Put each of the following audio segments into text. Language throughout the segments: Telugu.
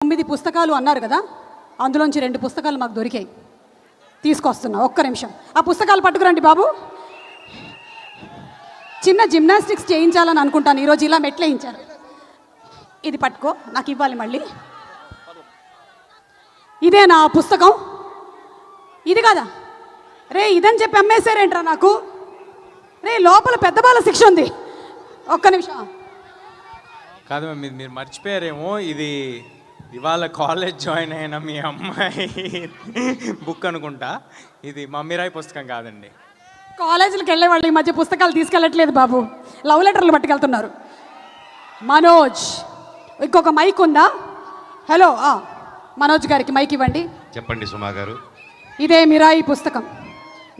9 పుస్తకాలు అన్నారు కదా, అందులోంచి 2 పుస్తకాలు మాకు దొరికాయి, తీసుకొస్తున్నా. ఒక్క నిమిషం ఆ పుస్తకాలు పట్టుకురండి బాబు. చిన్న జిమ్నాస్టిక్స్ చేయించాలని అనుకుంటాను, ఈరోజు ఇలా మెట్లు వేయించారు. ఇది పట్టుకో, నాకు ఇవ్వాలి మళ్ళీ. ఇదే నా పుస్తకం, ఇది కదా రే, ఇదని చెప్పి అమ్మేశారేంట్రా నాకు. రే లోపల పెద్ద బాల శిక్ష ఉంది. ఒక్క నిమిషం. కాదు మీరు మర్చిపోయారేమో, ఇది ఇవాళ కాలేజ్ జాయిన్ అయిన మీ అమ్మాయి బుక్ అనుకుంటా. ఇది మమ్మీరాయ్ పుస్తకం కాదండి. కాలేజీలకు వెళ్ళే వాళ్ళు ఈ మధ్య పుస్తకాలు తీసుకెళ్ళట్లేదు బాబు, లవ్ లెటర్లు పట్టుకెళ్తున్నారు. మనోజ్, ఇంకొక మైక్ ఉందా? హలో, మనోజ్ గారికి మైక్ ఇవ్వండి. చెప్పండి సుమా గారు. ఇదే మిరాయి పుస్తకం,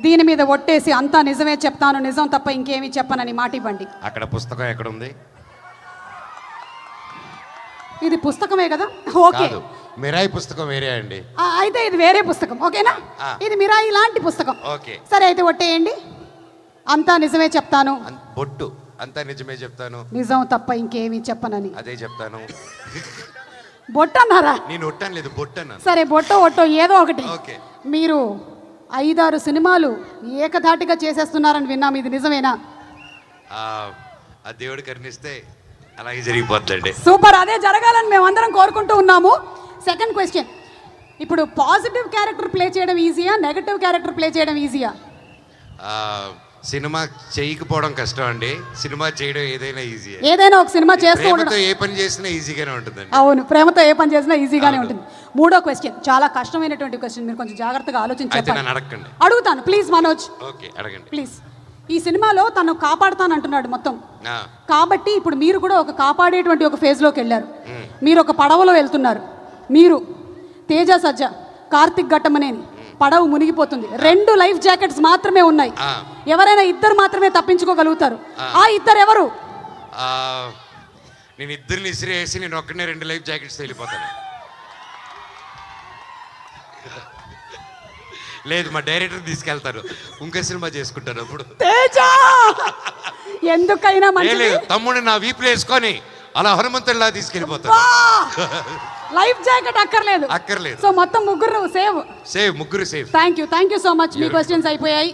దీని మీద ఒట్టేసి అంతా నిజమే చెప్తాను, నిజం తప్ప ఇంకేమీ చెప్పనని మాట ఇవ్వండి. అక్కడ పుస్తకం ఎక్కడ ఉంది? ఇది పుస్తకమే కదా, ఓకే. మిరాయి పుస్తకం వేరే అండి. అయితే ఇది వేరే పుస్తకం, ఓకేనా? ఇది మిరాయి లాంటి పుస్తకం, ఓకే. సరే అయితే ఒట్టేయండి. అంతా నిజమే చెప్తాను, బొట్టు అంతా నిజమే చెప్తాను, నిజం తప్ప ఇంకేమీ చెప్పనని. అదే చెప్తాను. బొట్టు అన్నారా? నేను ఒట్టాను లేదు, బొట్టు అన్నాను. సరే బొట్టో ఒట్టో ఏదో ఒకటి. ఓకే. మీరు 5-6 సినిమాలు ఏకధాటిగా చేసేస్తున్నారని విన్నాం, ఇది నిజమేనా? ఆ దేవుడు కరుణిస్తే అలాగే జరిగిపోతుందండి. సూపర్, అదే జరగాలని మేము అందరం కోరుకుంటూ ఉన్నాము. సెకండ్ క్వశ్చన్, ఇప్పుడు పాజిటివ్ క్యారెక్టర్ ప్లే చేయడం ఈజీయా, నెగటివ్ క్యారెక్టర్ ప్లే చేయడం ఈజీయా? సినిమా చేయకపోవడం కష్టం అండి, సినిమా చేయడం ఏదైనా ఈజీ. ఏదైనా ఒక సినిమా చేస్తూ ఉండడం, ఏ పని చేసినా ఈజీగానే ఉంటుందండి. అవును, ప్రేమతో ఏ పని చేసినా ఈజీగానే ఉంటుంది. మూడో క్వశ్చన్ చాలా కష్టమైనటువంటి క్వశ్చన్, మీరు కొంచెం జాగ్రత్తగా ఆలోచించి అడగండి. అడుగుతాను ప్లీజ్ మనోజ్. ఓకే, అడగండి ప్లీజ్. ఈ సినిమాలో తను కాపాడుతానంటున్నాడు మొత్తం, కాబట్టి ఇప్పుడు మీరు కూడా ఒక కాపాడేటువంటి ఒక ఫేజ్లోకి వెళ్ళారు. మీరు ఒక పడవలో వెళ్తున్నారు, మీరు తేజ సజ్జ, కార్తిక్ ఘట్టమనేని, పడవ మునిగిపోతుంది, 2 లైఫ్ జాకెట్స్ మాత్రమే ఉన్నాయి, ఎవరైనా 2 మాత్రమే తప్పించుకోగలుగుతారు. ఆ 2 ఎవరు? నేను 2 ఇసిరేసి నేను ఒక్కనే 2 లైఫ్ జాకెట్స్ వెళ్ళిపోతాను. లేదు, మా డైరెక్టర్ తీసుకెళ్తారు, ఇంకో సినిమా చేసుకుంటారు అప్పుడు. తేజ ఎందుకైనా మంచిది, తమ్ముడు నా వీపులు వేసుకొని అలా హనుమంతుడిలా తీసుకెళ్ళిపోతారు. లైఫ్ జాకెట్ అక్కర్లేదు. సో మొత్తం ముగ్గురు ముగ్గురు save. Thank you so much. Me questions అయిపోయాయి.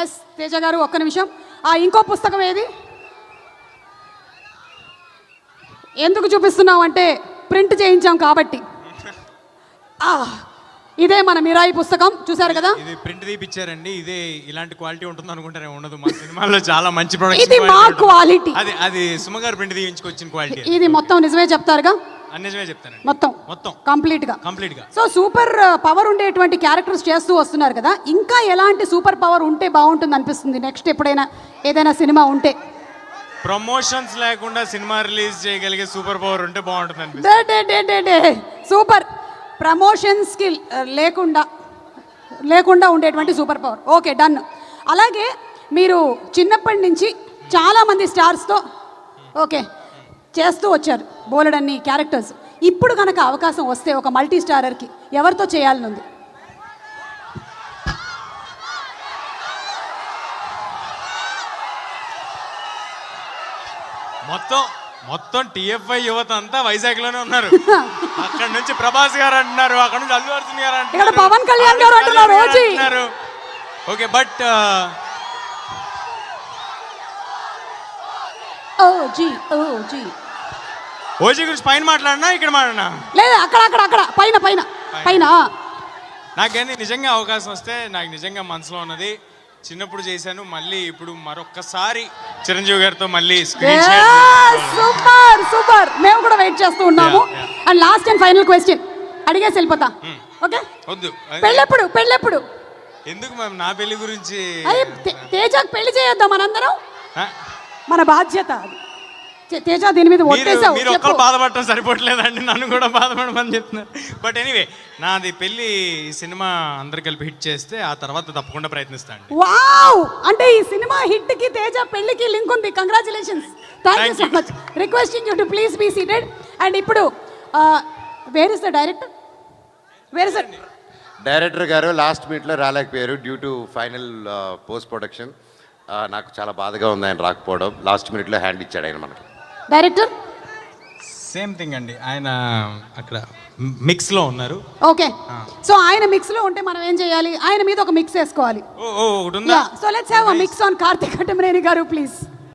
ఎస్ తేజ గారు, ఒక్క నిమిషం. ఇంకో పుస్తకం ఏది? ఎందుకు చూపిస్తున్నాం అంటే ప్రింట్ చేయించాం కాబట్టి. ఇదే మన మిరాయి పుస్తకం, చూసారు కదా. ఇది ప్రింట్ తీపిచ్చారండి, ఇదే ఇలాంటి క్వాలిటీ ఉంటుంది అనుకుంటానే ఉండదు. మా సినిమాలో చాలా మంచి ప్రొడక్షన్, ఇది మా క్వాలిటీ. అది సుమ గారు ప్రింట్ తీయించుకొచ్చిన క్వాలిటీ. ఇది మొత్తం నిజమే చెప్తారుగా? నిజమే చెప్తానండి, మొత్తం కంప్లీట్ గా. సో సూపర్ పవర్ ఉండేటువంటి క్యారెక్టర్స్ చేస్తూ వస్తున్నారు కదా, ఇంకా ఎలాంటి సూపర్ పవర్ ఉంటే బాగుంటుంది అనిపిస్తుంది నెక్స్ట్ ఎప్పుడైనా ఏదైనా సినిమా ఉంటే? ప్రమోషన్స్ లేకుండా సినిమా రిలీజ్ చేయగలిగే సూపర్ పవర్ ఉంటే బాగుంటుంది అనిపిస్తుంది. సూపర్ ప్రమోషన్స్ కి లేకుండా ఉండేటువంటి సూపర్ పవర్, ఓకే డన్. అలాగే మీరు చిన్నప్పటి నుంచి చాలామంది స్టార్స్తో ఓకే చేస్తూ వచ్చారు, బోలెడన్ని క్యారెక్టర్స్. ఇప్పుడు కనుక అవకాశం వస్తే ఒక మల్టీ స్టారర్కి ఎవరితో చేయాలని ఉంది? మొత్తం టిఎఫ్ఐ యువత అంతా వైజాగ్ లోనే ఉన్నారు. అక్కడ నుంచి ప్రభాస్ గారు అంటున్నారు, అక్కడ నుంచి అల్లు అర్జున్ గారు అంటున్నారు, పవన్ కళ్యాణ్ గారు అంటున్నారు. ఓకే, బట్ ఓజీ గురించి పైన మాట్లాడినా ఇక్కడ మాట్లాడినా లేదు, అక్కడ పైన. నాకేంది నిజంగా అవకాశం వస్తే, నాకు నిజంగా మనసులో ఉన్నది, చిన్నప్పుడు చేశాను, మళ్ళీ ఇప్పుడు మరొక్కసారి చిరంజీవి గారితో మళ్ళీ సూపర్. మేము కూడా వెయిట్ చేస్తూ ఉన్నాము. And last and final question అడిగేసి వెళ్ళిపోతా, ఓకే? వద్దు, పెళ్ళెప్పుడు? ఎందుకు మ్యామ్, నా పెళ్లి గురించి? తేజకు పెళ్లి చేయొద్దాం మనందరం, మన బాధ్యత. తేజ దీని మీద ఒట్టేసావు. మీరు ఒక్కరు బాధపడటం సరిపోవట్లేదండి, నన్ను కూడా బాధపడమని చెప్తున్నారు. బట్ ఎనీవే, నాది పెళ్లి సినిమా అందరు కలిపి హిట్ చేస్తే ఆ తర్వాత తప్పకుండా ప్రయత్నిస్తాను. వావ్, అంటే ఈ సినిమా హిట్ కి తేజ పెళ్లికి లింక్ ఉంది. Congratulations, thank you so much. Requesting you to please be seated. And ఇప్పుడు where is the director? Director గారు లాస్ట్ మీట్లో రాలేకపోయారు due to final post production. నాకు చాలా బాధగా ఉంది ఆయన రాకపోవడం. లాస్ట్ మినిట్లో హ్యాండ్ ఇచ్చాడు ఆయన మనకి. డైరెక్టర్ సేమ్ థింగ్ అండి, ఆయన అక్కడ మిక్స్లో ఉన్నారు. ఓకే, సో ఆయన మిక్స్లో ఉంటే మనం ఏం చేయాలి? ఆయన మీద ఒక మిక్స్ వేసుకోవాలి. ఓ ఒకటి ఉందా? So let's have a mix on Karthik Ghattamaneni గారు ప్లీజ్.